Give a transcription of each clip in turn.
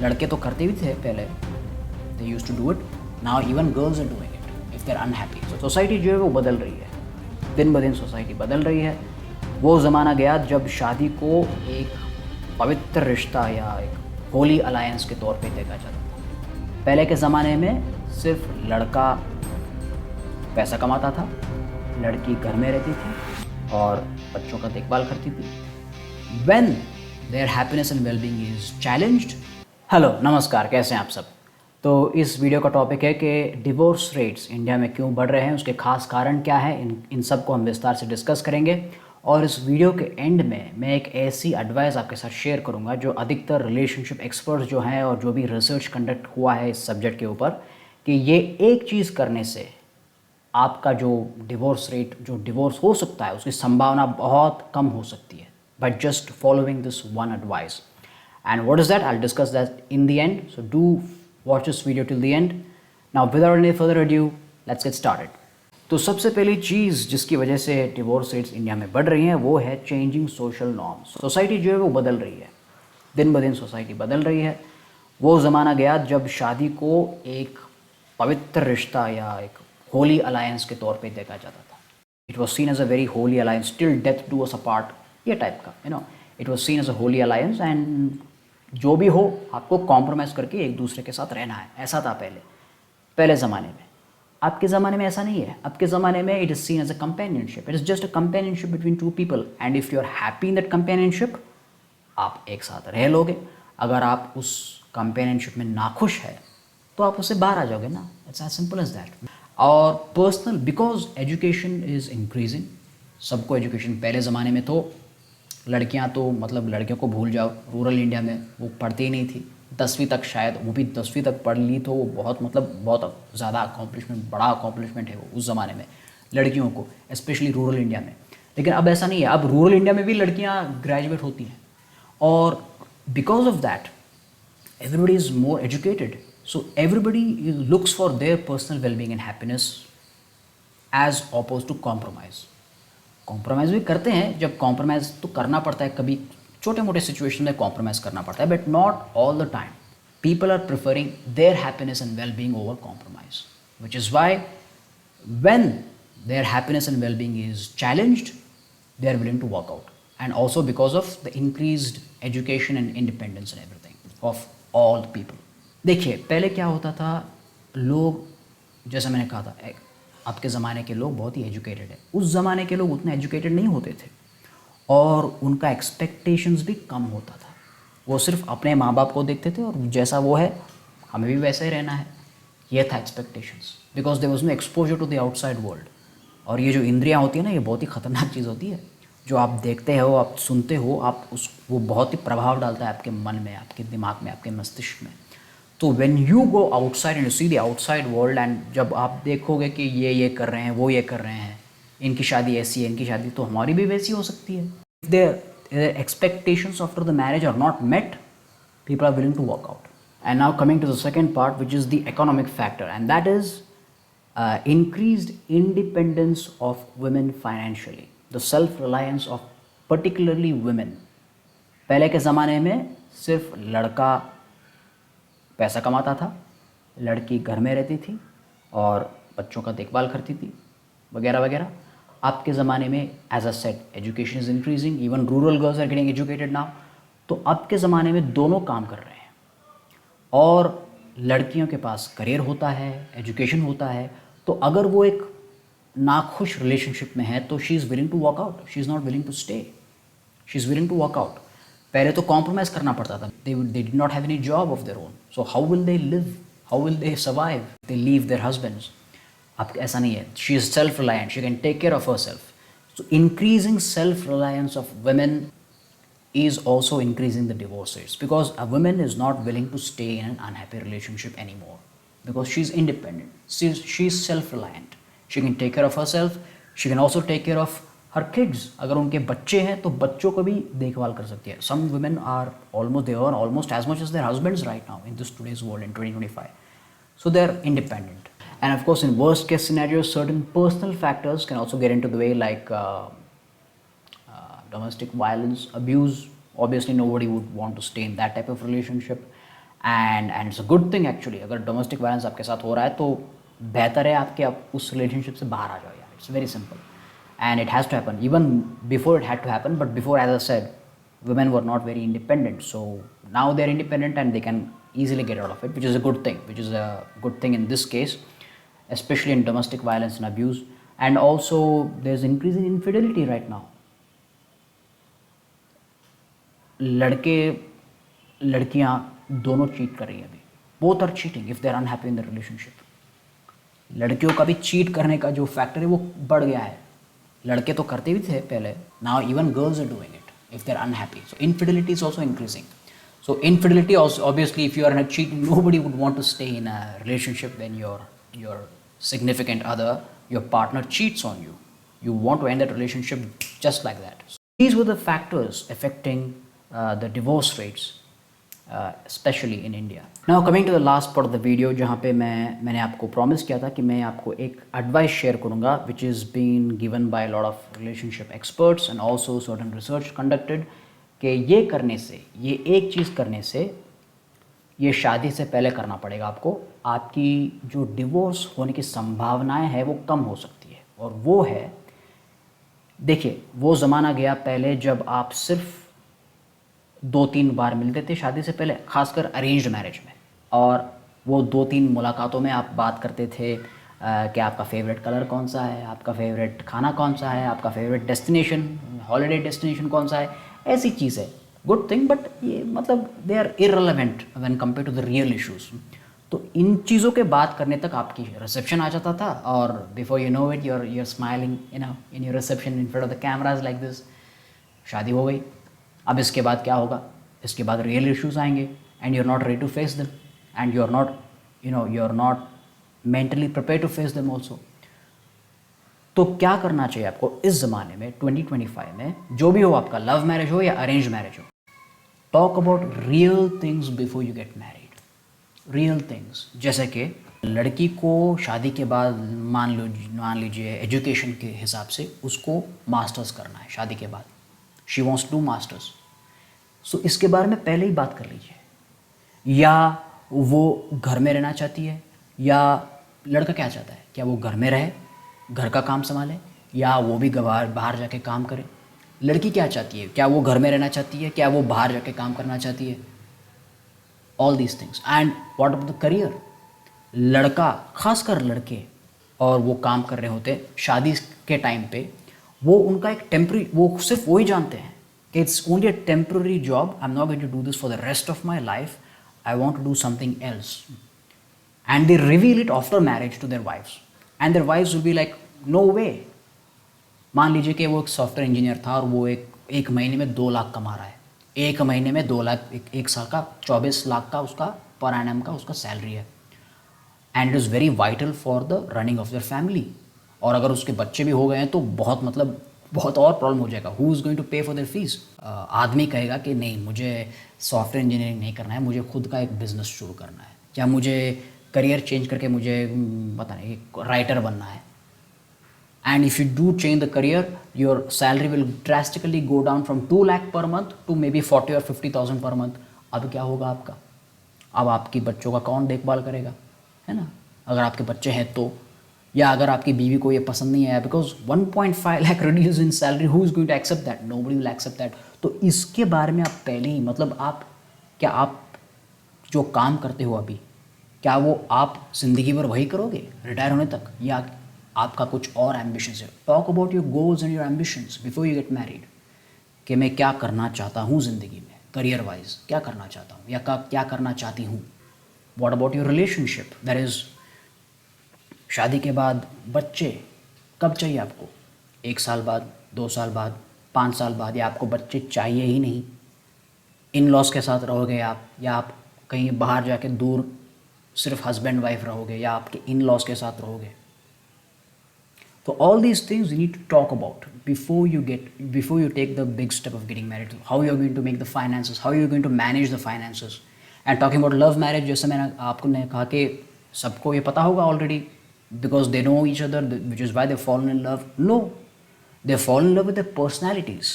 लड़के तो करते भी थे पहले, they used to do it, now even girls are doing it if they are unhappy. So society जो है वो बदल रही है, दिन ब दिन सोसाइटी बदल रही है। वो ज़माना गया जब शादी को एक पवित्र रिश्ता या एक होली अलायंस के तौर पे देखा जाता था। पहले के ज़माने में सिर्फ लड़का पैसा कमाता था, लड़की घर में रहती थी और बच्चों का देखभाल करती थी। When their happiness and well-being is challenged। Hello नमस्कार, कैसे हैं आप सब। तो इस वीडियो का टॉपिक है कि डिवोर्स रेट्स इंडिया में क्यों बढ़ रहे हैं, उसके खास कारण क्या है, इन सब को हम विस्तार से डिस्कस करेंगे। और इस वीडियो के एंड में मैं एक ऐसी एडवाइस आपके साथ शेयर करूंगा जो अधिकतर रिलेशनशिप एक्सपर्ट्स जो हैं और जो भी रिसर्च कंडक्ट हुआ है इस सब्जेक्ट के ऊपर, कि ये एक चीज़ करने से आपका जो डिवोर्स रेट, जो डिवोर्स हो सकता है, उसकी संभावना बहुत कम हो सकती है by just following this one advice. And what is that? I'll discuss that in the end. So do watch this video till the end. Now without any further ado, let's get started. तो सबसे पहली चीज़ जिसकी वजह से divorce rates India में बढ़ रही हैं वो है चेंजिंग सोशल नॉर्म्स। सोसाइटी जो है वो बदल रही है, दिन ब दिन सोसाइटी बदल रही है। वो ज़माना गया जब शादी को एक पवित्र रिश्ता या एक होली अलायंस के तौर पे देखा जाता था। It was seen as a very holy alliance till death do us apart, ये टाइप का, it was seen as a holy alliance. And जो भी हो आपको कॉम्प्रोमाइज़ करके एक दूसरे के साथ रहना है, ऐसा था पहले ज़माने में। आपके ज़माने में ऐसा नहीं है। आपके ज़माने में it is seen as a companionship, it is just a companionship between two people, and if you are happy in that companionship, आप एक साथ रह लोगे। अगर आप उस कंपेनियनशिप में नाखुश है तो आप उससे बाहर आ जाओगे ना, it's as simple as that. और personal, because education is increasing, सबको एजुकेशन, पहले ज़माने में तो लड़कियां तो मतलब लड़कियों को भूल जाओ, रूरल इंडिया में वो पढ़ती ही नहीं थी, 10वीं तक शायद, वो भी 10वीं तक पढ़ ली तो वो बहुत ज़्यादा अकॉम्प्लिशमेंट, बड़ा अकॉम्प्लिशमेंट है वो उस ज़माने में लड़कियों को, स्पेशली रूरल इंडिया में। लेकिन अब ऐसा नहीं है, अब रूरल इंडिया में भी लड़कियाँ ग्रेजुएट होती हैं, और because of that everybody is more educated, so everybody looks for their personal well-being and happiness as opposed to compromise। Compromise भी करते हैं, जब कॉम्प्रोमाइज़ तो करना पड़ता है, कभी छोटे मोटे सिचुएशन में कॉम्प्रोमाइज़ करना पड़ता है, but not all the time. People are preferring their happiness and well being over compromise, which is why when their happiness and well being is challenged they are willing to work out, and also because of the increased education and independence and everything of all the people. देखिए पहले क्या होता था, लोग, जैसा मैंने कहा था, आपके ज़माने के लोग बहुत ही एजुकेटेड है, उस ज़माने के लोग उतने एजुकेटेड नहीं होते थे और उनका एक्सपेक्टेशंस भी कम होता था। वो सिर्फ अपने माँ बाप को देखते थे और जैसा वो है हमें भी वैसा ही रहना है, ये था expectations, because there was no exposure to the outside world. और ये जो इंद्रियाँ होती है ना, ये बहुत ही ख़तरनाक चीज़ होती है। जो आप देखते हो, आप सुनते हो, वो बहुत ही प्रभाव डालता है आपके मन में, आपके दिमाग में, आपके मस्तिष्क में। तो when you go outside and you see the outside world, and जब आप देखोगे कि ये कर रहे हैं, वो ये कर रहे हैं, इनकी शादी ऐसी है, इनकी शादी तो हमारी भी वैसी हो सकती है। If their expectations after the marriage are not met, people are willing to walk out। And now coming to the second part, which is the economic factor, and that is increased independence of women financially, the self-reliance of particularly women। पहले के ज़माने में सिर्फ लड़का पैसा कमाता था, लड़की घर में रहती थी और बच्चों का देखभाल करती थी, वगैरह वगैरह। आपके ज़माने में, as a said, education is increasing, even rural girls are getting educated now. तो अब के ज़माने में दोनों काम कर रहे हैं, और लड़कियों के पास करियर होता है, एजुकेशन होता है। तो अगर वो एक नाखुश रिलेशनशिप में है तो she is willing to walk out, she is not willing to stay, she is willing to walk out. पहले तो कॉम्प्रोमाइज़ करना पड़ता था, they did not have any job of their own, so how will they live, how will they survive, they leave their husbands. अब ऐसा नहीं है, she is self reliant, she can take care of herself. So increasing self reliance of women is also increasing the divorce rates, because a woman is not willing to stay in an unhappy relationship anymore, because she's independent, she's self-reliant, she can take care of herself, she can also take care of her kids। अगर उनके बच्चे हैं तो बच्चों को भी देखभाल कर सकती है। some women are almost, they earn almost as much as their husbands right now in this today's world in 2025, so they're independent। And of course in worst case scenarios, certain personal factors can also get into the way, like domestic violence, abuse. Obviously nobody would want to stay in that type of relationship, and it's a good thing actually. अगर domestic violence आपके साथ हो रहा है तो बेहतर है आपके आप उस रिलेशनशिप से बाहर आ जाओ यार। It's very simple and it has to happen even before it had to happen, but before as I said women were not very independent, so now they're independent and they can easily get out of it, which is a good thing, which is a good thing in this case, especially in domestic violence and abuse. And also there's increasing infidelity right now. लड़के लड़कियां दोनों cheat कर रही हैं अभी, both are cheating if they are unhappy in the relationship. लड़कियों का भी चीट करने का जो फैक्टर है वो बढ़ गया है। लड़के तो करते भी थे पहले, now even girls are doing it if they're unhappy. So infidelity is also increasing. So infidelity also, obviously if you are in a cheat, nobody would want to stay in a relationship when your significant other, your partner cheats on you. You want to end that relationship just like that. So these were the factors affecting the divorce rates, especially in India. Now coming to the last part of the video, जहाँ पे मैंने आपको promise किया था कि मैं आपको एक advice share करूँगा which is being given by a lot of relationship experts and also certain research conducted, कि ये करने से, ये एक चीज़ करने से, ये शादी से पहले करना पड़ेगा आपको, आपकी जो डिवोर्स होने की संभावनाएं है वो कम हो सकती है। और वो है, देखिए वो ज़माना गया पहले जब आप सिर्फ 2-3 बार मिलते थे शादी से पहले, खासकर अरेंज्ड मैरिज में, और वो 2-3 मुलाकातों में आप बात करते थे कि आपका फेवरेट कलर कौन सा है, आपका फेवरेट खाना कौन सा है, आपका फेवरेट डेस्टिनेशन, हॉलिडे डेस्टिनेशन कौन सा है, ऐसी चीज़ है। गुड थिंग, बट ये मतलब they are irrelevant when compare to the real issues. तो इन चीज़ों के बात करने तक आपकी रिसेप्शन आ जाता था, और before you know it you're smiling in your reception in front of the cameras like this, शादी हो गई। अब इसके बाद क्या होगा? इसके बाद रियल इश्यूज आएंगे and you are not ready to face them and you are not mentally prepare to face them also. तो क्या करना चाहिए आपको इस ज़माने में 2025 में, जो भी हो आपका, लव मैरिज हो या अरेंज मैरिज हो, talk about real things before you get married. Real things, जैसे कि लड़की को शादी के बाद मान लीजिए एजुकेशन के हिसाब से उसको मास्टर्स करना है शादी के बाद, शी वॉन्ट्स टू मास्टर्स, सो इसके बारे में पहले ही बात कर लीजिए। या वो घर में रहना चाहती है, या लड़का क्या चाहता है, क्या वो घर में रहे, घर का काम संभाले, या वो भी बाहर जाके काम करे। लड़की क्या चाहती है, क्या वो घर में रहना चाहती है, क्या वो बाहर जाके काम करना चाहती है, all these things. And what about the career, लड़का, खासकर लड़के, और वो काम कर रहे होते शादी के टाइम पे, वो उनका एक टेम्प्रेरी, वो सिर्फ वही जानते हैं कि it's only a temporary job, I am not going to do this for the rest of my life, I want to do something else. And they reveal it after marriage to their wives, and their wives will be like no way. मान लीजिए कि वो एक software engineer था और वो एक महीने में 2 लाख कमा रहा है, एक महीने में 2 लाख, एक साल का 24 लाख का उसका पर एनम का उसका सैलरी है, and it is very vital for the running of their family. और अगर उसके बच्चे भी हो गए हैं तो बहुत और प्रॉब्लम हो जाएगा। हु इज़ गोइंग टू पे फॉर देयर फीस? आदमी कहेगा कि नहीं, मुझे सॉफ्टवेयर इंजीनियरिंग नहीं करना है, मुझे खुद का एक बिज़नेस शुरू करना है, या मुझे करियर चेंज करके मुझे पता नहीं एक राइटर बनना है। And if you do change the career, your salary will drastically go down from 2 lakh per month to may be 40 और 50,000 पर मंथ। अब क्या होगा आपका? अब आपकी बच्चों का कौन देखभाल करेगा, है ना, अगर आपके बच्चे हैं तो। या अगर आपकी बीवी को ये पसंद नहीं आया, because 1.5 lakh reduce in salary, who is going to accept that? Nobody will accept that. तो इसके बारे में आप पहले ही, मतलब आप जो काम करते हो अभी, क्या वो आप ज़िंदगी भर वही करोगे रिटायर होने तक, या आपका कुछ और एम्बिशंस है? Talk about your goals and your ambitions before you get married, कि मैं क्या करना चाहता हूँ ज़िंदगी में, करियर वाइज क्या करना चाहता हूँ, या क्या करना चाहती हूँ। What about your relationship, that is शादी के बाद बच्चे कब चाहिए आपको? 1 साल बाद, 2 साल बाद, 5 साल बाद, या आपको बच्चे चाहिए ही नहीं? इन लॉज के साथ रहोगे आप, या आप कहीं बाहर जाके दूर सिर्फ हस्बैंड वाइफ रहोगे, या आपके इन लॉज के साथ रहोगे? तो all these things you need to talk about before you take the big step of getting married. How you are going to make the finances, how you are going to manage the finances. And talking about love marriage, जैसे मैंने आपको कहा कि सबको ये पता होगा already, because they know each other, which is why they fall in love. No, they fall in love with their personalities.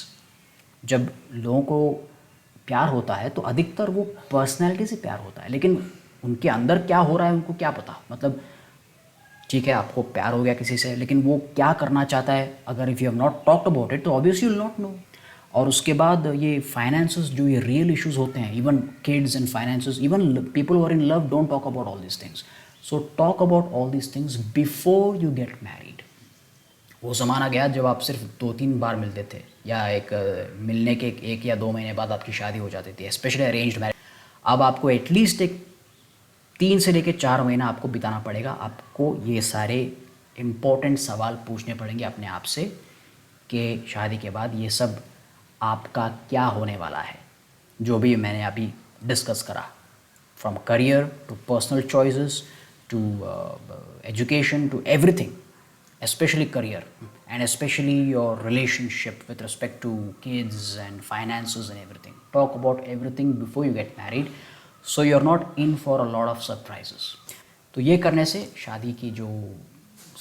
जब लोगों को प्यार होता है तो अधिकतर वो पर्सनैलिटी से प्यार होता है, लेकिन उनके अंदर क्या हो रहा है उनको क्या पता। मतलब ठीक है आपको प्यार हो गया किसी से, लेकिन वो क्या करना चाहता है, अगर if you have not talked about it तो obviously you will not know. और उसके बाद ये फाइनेंसेस जो ये रियल इश्यूज होते हैं, even kids and finances, even people are in love don't talk about all these things. So talk about all these things before you get married. वो ज़माना गया जब आप सिर्फ 2-3 बार मिलते थे, या मिलने के 1 या 2 महीने बाद आपकी शादी हो जाती थी, स्पेशली अरेंज्ड मैरिज। अब आपको एटलीस्ट एक 3 से लेकर 4 महीना आपको बिताना पड़ेगा। आपको ये सारे इम्पोर्टेंट सवाल पूछने पड़ेंगे अपने आप से कि शादी के बाद ये सब आपका क्या होने वाला है, जो भी मैंने अभी डिस्कस करा, from career to personal choices to education to everything, especially career and especially your relationship with respect to kids and finances and everything. Talk about everything before you get married so you're not in for a lot of surprises. तो ये करने से शादी की जो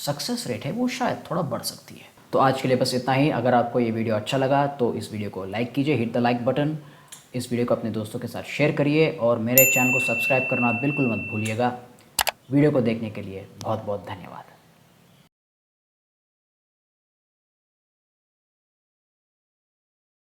success rate है वो शायद थोड़ा बढ़ सकती है। तो आज के लिए बस इतना ही। अगर आपको ये वीडियो अच्छा लगा तो इस वीडियो को लाइक कीजिए, हिट द लाइक बटन। इस वीडियो को अपने दोस्तों के साथ शेयर करिए और मेरे चैनल को सब्सक्राइब करना बिल्कुल मत भूलिएगा। वीडियो को देखने के लिए बहुत बहुत धन्यवाद।